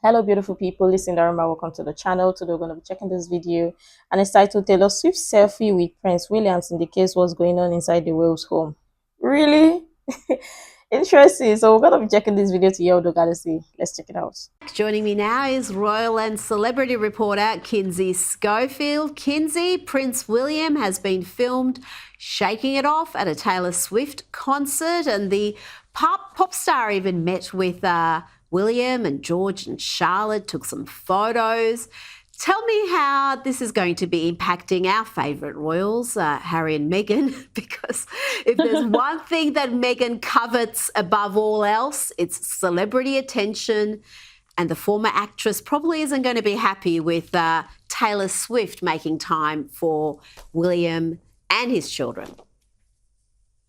Hello, beautiful people. Listen, Dharma. Welcome to the channel. Today, we're going to be checking this video, and it's titled Taylor Swift selfie with Prince Williams indicates what's going on inside the whale's home. Really? Interesting. So, we're going to be checking this video to hear what we see. Let's check it out. Joining me now is royal and celebrity reporter Kinsey Schofield. Kinsey, Prince William has been filmed shaking it off at a Taylor Swift concert, and the pop star even met with William and George and Charlotte, took some photos. Tell me how this is going to be impacting our favourite royals, Harry and Meghan, because if there's one thing that Meghan covets above all else, it's celebrity attention. And the former actress probably isn't going to be happy with Taylor Swift making time for William and his children.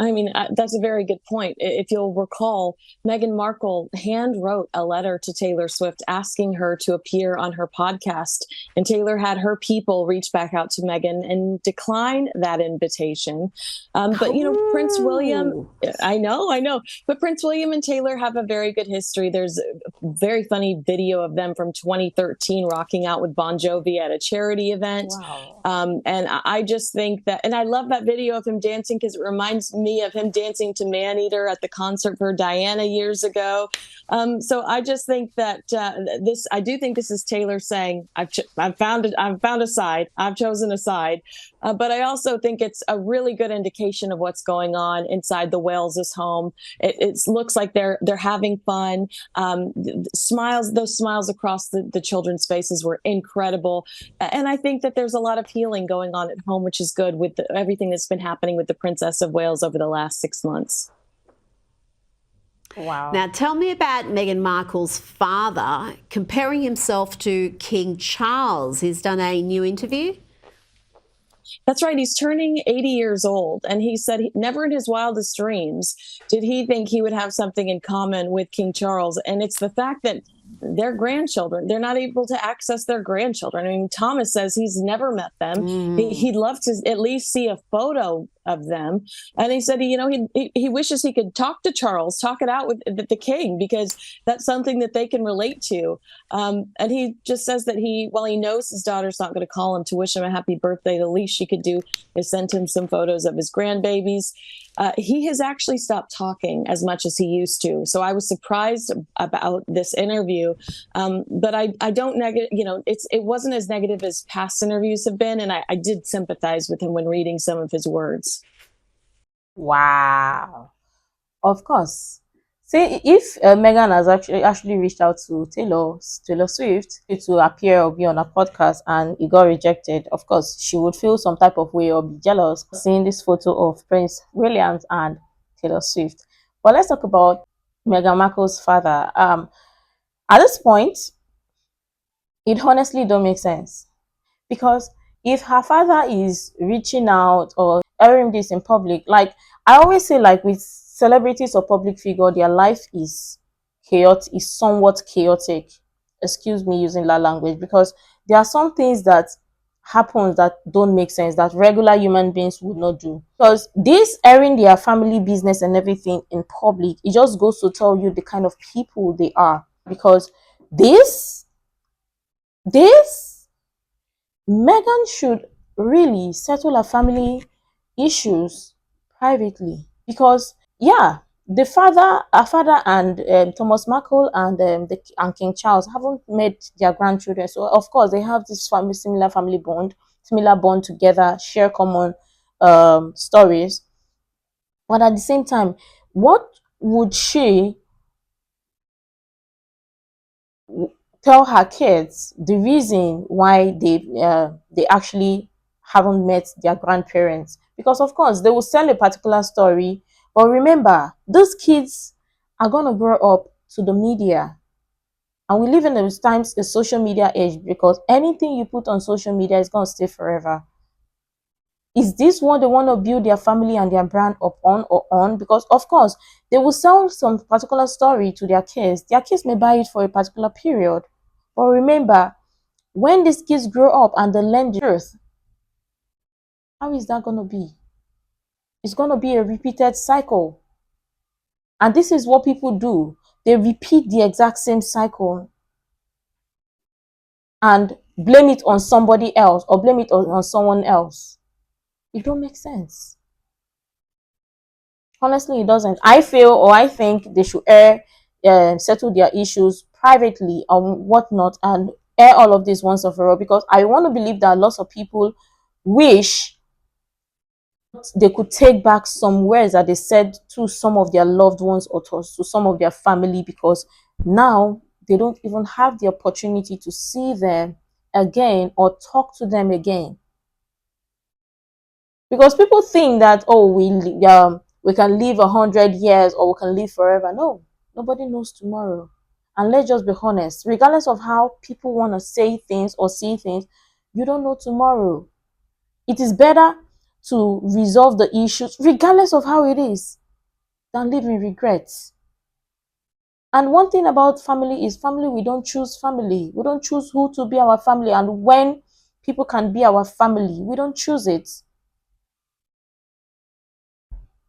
I mean, that's a very good point. If you'll recall, Meghan Markle hand wrote a letter to Taylor Swift asking her to appear on her podcast. And Taylor had her people reach back out to Meghan and decline that invitation. But, you know, Prince William, I know. But Prince William and Taylor have a very good history. There's a very funny video of them from 2013 rocking out with Bon Jovi at a charity event. Wow. And I just think that, and I love that video of him dancing because it reminds me of him dancing to Maneater at the concert for Diana years ago. So I just think that I do think this is Taylor saying, I've found a side. I've chosen a side. But I also think it's a really good indication of what's going on inside the Wales' home. It looks like they're having fun. Those smiles across the children's faces were incredible. And I think that there's a lot of healing going on at home, which is good with everything that's been happening with the Princess of Wales over the last 6 months. Wow. Now, tell me about Meghan Markle's father comparing himself to King Charles. He's done a new interview. That's right. He's turning 80 years old. And he said never in his wildest dreams did he think he would have something in common with King Charles. And it's the fact that their grandchildren, they're not able to access their grandchildren. I mean, Thomas says he's never met them. He'd love to at least see a photo of them. And he said, you know, he wishes he could talk to Charles, talk it out with the king, because that's something that they can relate to. And he just says that while he knows his daughter's not going to call him to wish him a happy birthday, the least she could do is send him some photos of his grandbabies. He has actually stopped talking as much as he used to. So I was surprised about this interview. But I don't it wasn't as negative as past interviews have been. And I did sympathize with him when reading some of his words. Wow. Of course. See, if Meghan has actually reached out to Taylor Swift to appear or be on a podcast and it got rejected, of course, she would feel some type of way or be jealous seeing this photo of Prince Williams and Taylor Swift. But let's talk about Meghan Markle's father. At this point, it honestly don't make sense, because if her father is reaching out or airing this in public, like I always say, like with celebrities or public figure, their life is chaotic, is somewhat chaotic. Excuse me using that language, because there are some things that happen that don't make sense that regular human beings would not do. Because this airing their family business and everything in public, it just goes to tell you the kind of people they are. Because this Meghan should really settle her family issues privately, because yeah, her father and Thomas Markle and King Charles haven't met their grandchildren, so of course they have this similar bond together, share common stories. But at the same time, what would she tell her kids the reason why they actually haven't met their grandparents? Because of course they will sell a particular story, but remember, those kids are going to grow up to the media, and we live in those times a social media age, because anything you put on social media is going to stay forever. Is this what they want to build their family and their brand upon or on? Because of course they will sell some particular story to their kids. Their kids may buy it for a particular period, but remember, when these kids grow up and they learn the truth, how is that going to be? It's going to be a repeated cycle. And this is what people do. They repeat the exact same cycle. and blame it on somebody else or blame it on someone else. It don't make sense. Honestly, it doesn't. I feel or I think they should settle their issues privately or whatnot and air all of this once and for all, because I want to believe that lots of people wish they could take back some words that they said to some of their loved ones or to some of their family, because now they don't even have the opportunity to see them again or talk to them again. Because people think that, oh, we can live 100 years or we can live forever. No, nobody knows tomorrow. And let's just be honest, regardless of how people want to say things or see things, you don't know tomorrow. It is better to resolve the issues, regardless of how it is, than live in regrets. And one thing about family is family, we don't choose family. We don't choose who to be our family and when people can be our family. We don't choose it.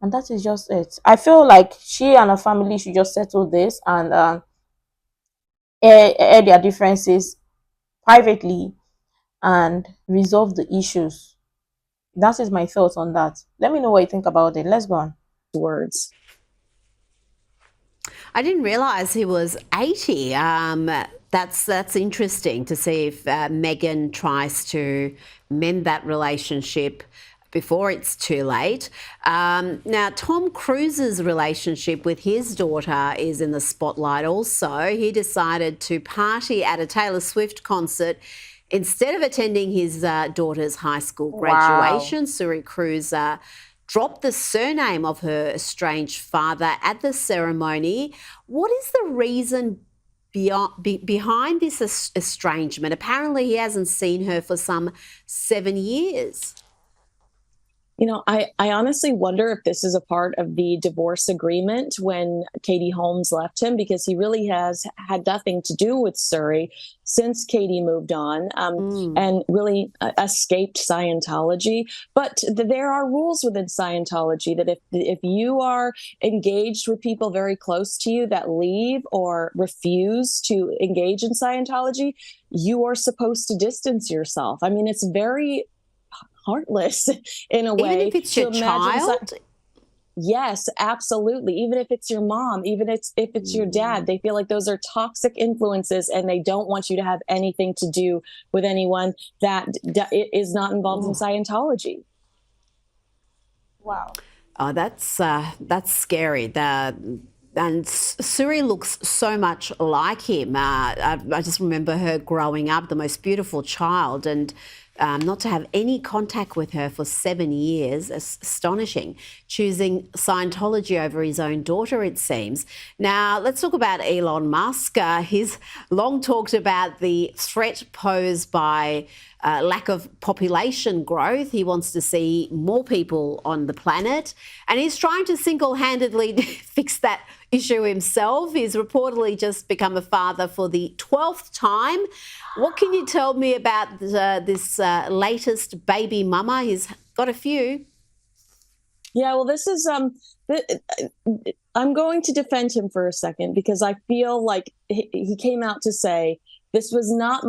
And that is just it. I feel like she and her family should just settle this and air their differences privately and resolve the issues. That is my thoughts on that. Let me know what you think about it. Let's go on. Words. I didn't realise he was 80. That's interesting to see if Meghan tries to mend that relationship before it's too late. Now, Tom Cruise's relationship with his daughter is in the spotlight also. He decided to party at a Taylor Swift concert instead of attending his daughter's high school graduation. Wow. Suri Cruise dropped the surname of her estranged father at the ceremony. What is the reason behind this estrangement? Apparently, he hasn't seen her for some 7 years. You know, I honestly wonder if this is a part of the divorce agreement when Katie Holmes left him, because he really has had nothing to do with Suri since Katie moved on and really escaped Scientology. But there are rules within Scientology that if you are engaged with people very close to you that leave or refuse to engage in Scientology, you are supposed to distance yourself. I mean, it's very heartless in a way. Even if it's your child? Yes, absolutely. Even if it's your mom, even if it's your dad, they feel like those are toxic influences and they don't want you to have anything to do with anyone that is not involved in Scientology. Wow. Oh, that's scary. And Suri looks so much like him. I just remember her growing up, the most beautiful child, and not to have any contact with her for 7 years, astonishing. Choosing Scientology over his own daughter, it seems. Now, let's talk about Elon Musk. He's long talked about the threat posed by lack of population growth. He wants to see more people on the planet, and he's trying to single-handedly fix that issue himself. He's reportedly just become a father for the 12th time. What can you tell me about this latest baby mama? He's got a few. Yeah, well, this is I'm going to defend him for a second, because I feel like he came out to say this was not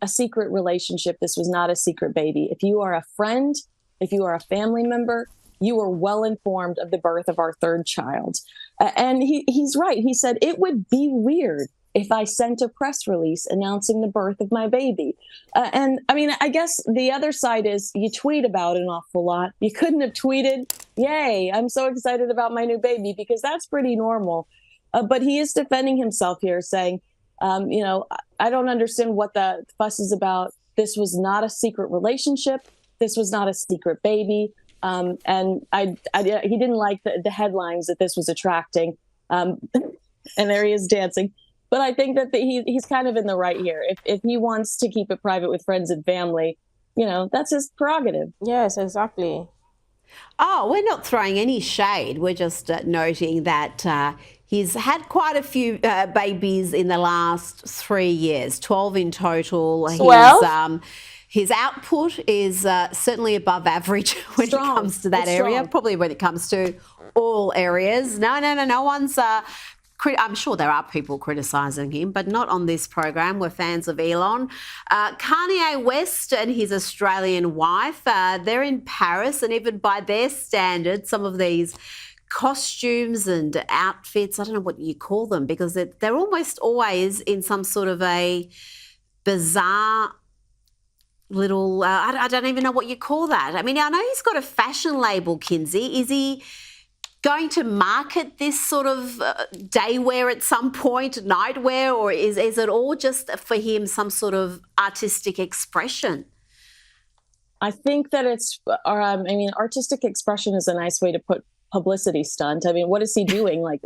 a secret relationship. This was not a secret baby. If you are a friend, if you are a family member, you were well informed of the birth of our third child. And he's right. He said it would be weird if I sent a press release announcing the birth of my baby. And I mean, I guess the other side is you tweet about an awful lot. You couldn't have tweeted, yay, I'm so excited about my new baby, because that's pretty normal. But he is defending himself here, saying, you know, I don't understand what the fuss is about. This was not a secret relationship. This was not a secret baby. And he didn't like the headlines that this was attracting. And there he is dancing. But I think that he's kind of in the right here. If he wants to keep it private with friends and family, you know, that's his prerogative. Yes, exactly. Oh, we're not throwing any shade. We're just noting that he's had quite a few babies in the last 3 years, 12 in total. 12? His output is certainly above average when it comes to that area, probably when it comes to all areas. No one's I'm sure there are people criticising him, but not on this program. We're fans of Elon. Kanye West and his Australian wife, they're in Paris, and even by their standards, some of these costumes and outfits, I don't know what you call them, because they're almost always in some sort of a bizarre little, I don't even know what you call that. I mean, I know he's got a fashion label, Kinsey. Is he going to market this sort of day wear at some point, nightwear, or is it all just for him some sort of artistic expression? I think that it's, I mean, artistic expression is a nice way to put publicity stunt. I mean, what is he doing? Like,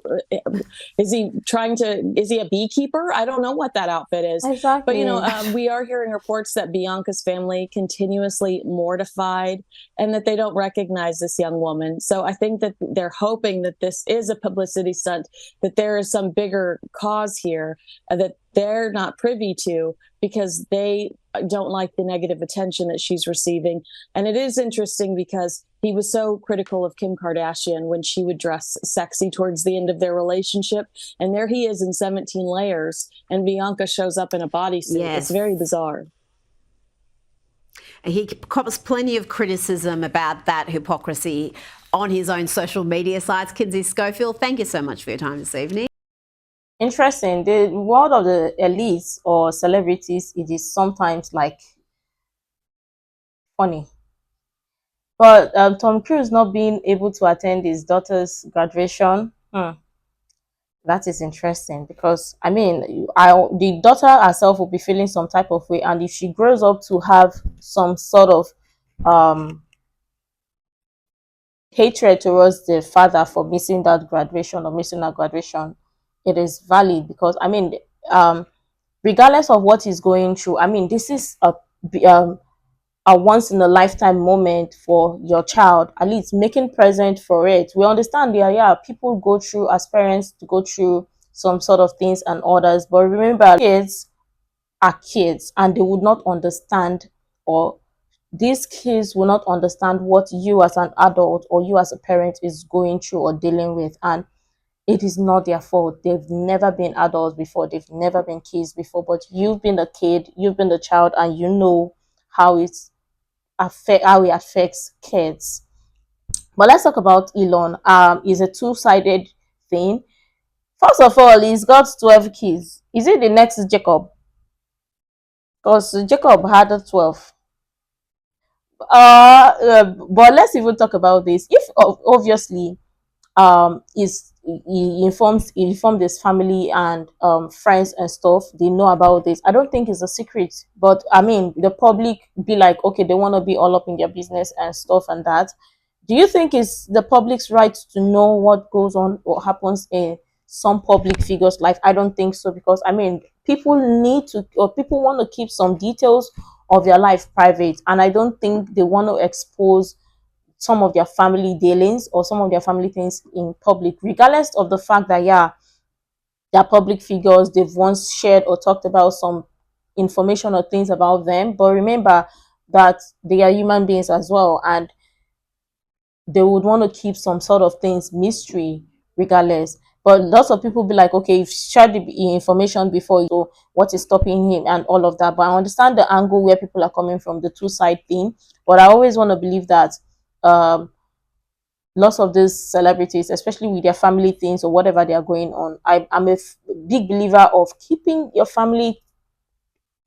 is he a beekeeper? I don't know what that outfit is. Exactly. But, you know, we are hearing reports that Bianca's family continuously mortified and that they don't recognize this young woman. So I think that they're hoping that this is a publicity stunt, that there is some bigger cause here that they're not privy to, because they don't like the negative attention that she's receiving. And it is interesting because he was so critical of Kim Kardashian when she would dress sexy towards the end of their relationship. And there he is in 17 layers, and Bianca shows up in a bodysuit. Yes. It's very bizarre. He cops plenty of criticism about that hypocrisy on his own social media sites. Kinsey Schofield, thank you so much for your time this evening. Interesting. The world of the elites or celebrities, it is sometimes like funny. But Tom Cruise not being able to attend his daughter's graduation, that is interesting, because I mean, the daughter herself will be feeling some type of way, and if she grows up to have some sort of hatred towards the father for missing that graduation or missing that graduation, it is valid, because I mean, regardless of what he's going through, I mean, this is a once in a lifetime moment for your child. At least making present for it. We understand there, yeah, people go through, as parents, to go through some sort of things and others, but remember, kids are kids, and they would not understand, or these kids will not understand what you as an adult or you as a parent is going through or dealing with. And it is not their fault. They've never been adults before. They've never been kids before. But you've been a kid, you've been the child, and you know how it affects kids. But let's talk about Elon. It's a two-sided thing. First of all, he's got 12 kids. Is it the next Jacob? Because Jacob had 12. But let's even talk about this. If obviously he informed his family and friends and stuff, they know about this, I don't think it's a secret. But I mean, the public be like, okay, they want to be all up in their business and stuff and that. Do you think it's the public's right to know what goes on or happens in some public figures' life? I don't think so, because I mean, people need to, or people want to keep some details of their life private, and I don't think they want to expose some of their family dealings or some of their family things in public, regardless of the fact that, yeah, they're public figures, they've once shared or talked about some information or things about them. But remember that they are human beings as well, and they would want to keep some sort of things mystery regardless. But lots of people be like, okay, you've shared the information before, so what is stopping him and all of that. But I understand the angle where people are coming from, the two-side thing. But I always want to believe that lots of these celebrities, especially with their family things or whatever they are going on, I'm a big believer of keeping your family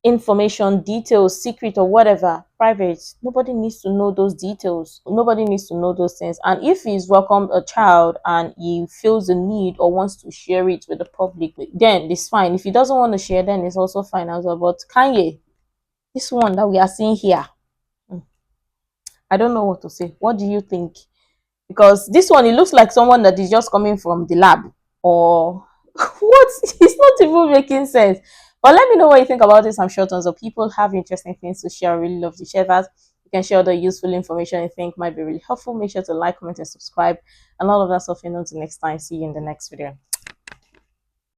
information, details, secret or whatever, private. Nobody needs to know those details. Nobody needs to know those things. And if he's welcomed a child and he feels the need or wants to share it with the public, then it's fine. If he doesn't want to share, then it's also fine as well. But Kanye, this one that we are seeing here, I don't know what to say. What do you think? Because this one, it looks like someone that is just coming from the lab, or what? It's not even making sense. But let me know what you think about this. I'm sure tons of people have interesting things to share. I really love to share that. You can share other useful information you think might be really helpful. Make sure to like, comment, and subscribe. And all of that stuff. Until next time, see you in the next video.